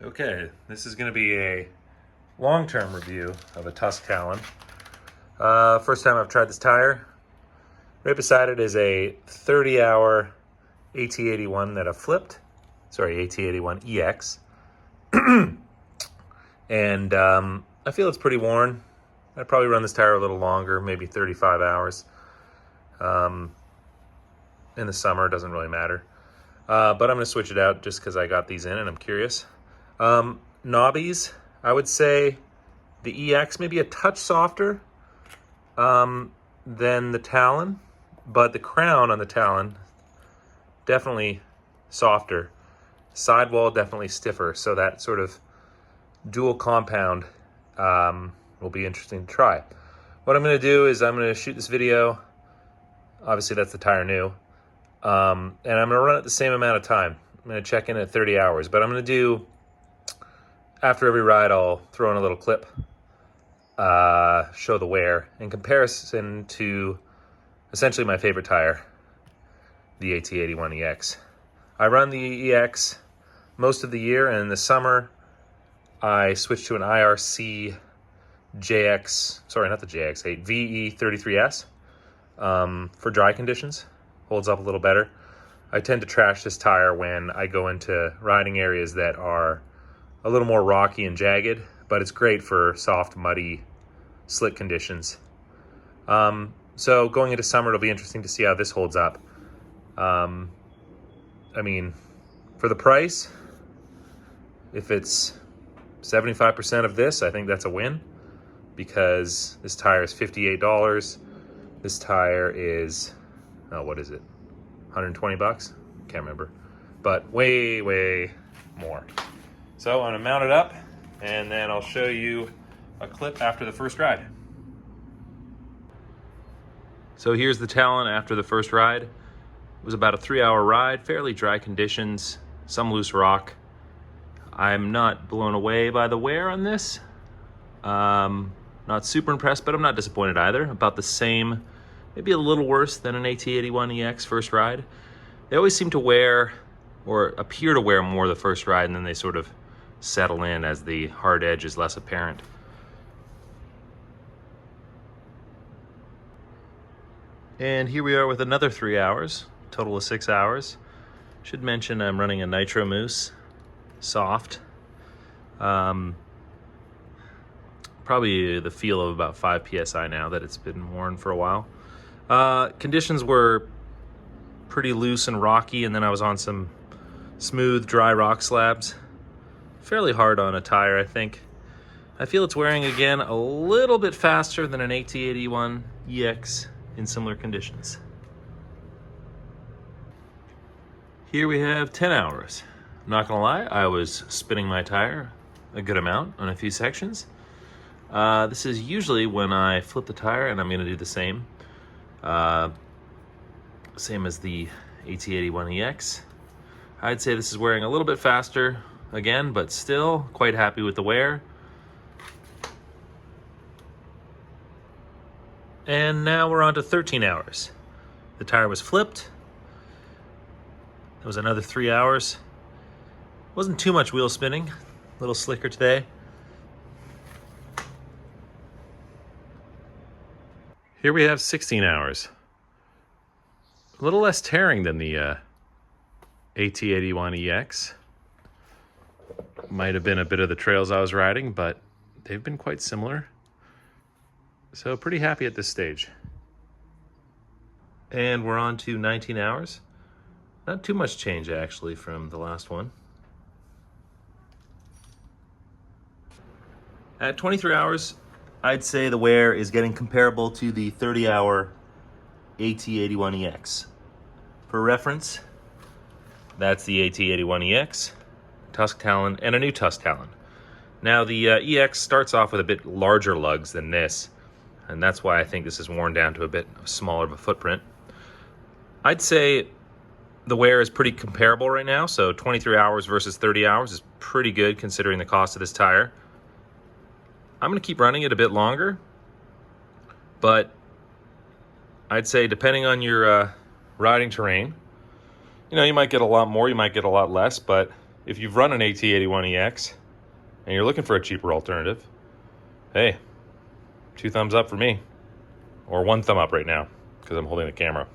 Okay, this is going to be a long-term review of a Tusk Talon. First time I've tried this tire. Right beside it is a 30-hour AT81 that I've flipped. Sorry, AT81 EX. And I feel it's pretty worn. I'd probably run this tire a little longer, maybe 35 hours. In the summer, it doesn't really matter. But I'm going to switch it out just because I got these in and I'm curious. Knobbies, I would say the EX maybe a touch softer than the Talon, but the crown on the Talon definitely softer. Sidewall definitely stiffer, so that sort of dual compound will be interesting to try. What I'm going to do is I'm going to shoot this video. Obviously that's the tire new. And I'm going to run it the same amount of time. I'm going to check in at 30 hours, but I'm going to do, after every ride, I'll throw in a little clip, show the wear in comparison to essentially my favorite tire, the AT81 EX. I run the EX most of the year, and in the summer, I switched to an IRC JX, sorry, not the JX8, VE33S for dry conditions. Holds up a little better. I tend to trash this tire when I go into riding areas that are a little more rocky and jagged, but it's great for soft, muddy, slick conditions. So going into summer, it'll be interesting to see how this holds up. I mean, for the price, if it's 75% of this, I think that's a win, because this tire is $58. This tire is, oh, what is it? 120 bucks? Can't remember. But way, way more. So I'm gonna mount it up and then I'll show you a clip after the first ride. So here's the Talon after the first ride. It was about a 3-hour ride, fairly dry conditions, some loose rock. I'm not blown away by the wear on this. Not super impressed, but I'm not disappointed either. About the same, maybe a little worse than an AT81 EX first ride. They always seem to wear, or appear to wear more the first ride, and then they sort of settle in as the hard edge is less apparent. And here we are with another 3 hours, total of 6 hours. Should mention I'm running a Nitro Mousse, soft. Probably the feel of about 5 PSI now that it's been worn for a while. Conditions were pretty loose and rocky, and then I was on some smooth, dry rock slabs. Fairly hard on a tire, I think. I feel it's wearing again a little bit faster than an AT81 EX in similar conditions. Here we have 10 hours. I'm not gonna lie, I was spinning my tire a good amount on a few sections. This is usually when I flip the tire, and I'm gonna do the same. Same as the AT81 EX. I'd say this is wearing a little bit faster again, but still quite happy with the wear. And now we're on to 13 hours. The tire was flipped. It was another 3 hours. Wasn't too much wheel spinning, a little slicker today. Here we have 16 hours. A little less tearing than the AT81 EX. Might have been a bit of the trails I was riding, but they've been quite similar. So pretty happy at this stage. And we're on to 19 hours. Not too much change actually from the last one. At 23 hours, I'd say the wear is getting comparable to the 30-hour AT81 EX. For reference, that's the AT81 EX, Tusk Talon, and a new Tusk Talon. Now the EX starts off with a bit larger lugs than this, and that's why I think this is worn down to a bit smaller of a footprint. I'd say the wear is pretty comparable right now, so 23 hours versus 30 hours is pretty good considering the cost of this tire. I'm going to keep running it a bit longer, but I'd say depending on your riding terrain, you know, you might get a lot more, you might get a lot less, but if you've run an AT81 EX and you're looking for a cheaper alternative, hey, 2 thumbs up for me. Or 1 thumb up right now, because I'm holding the camera.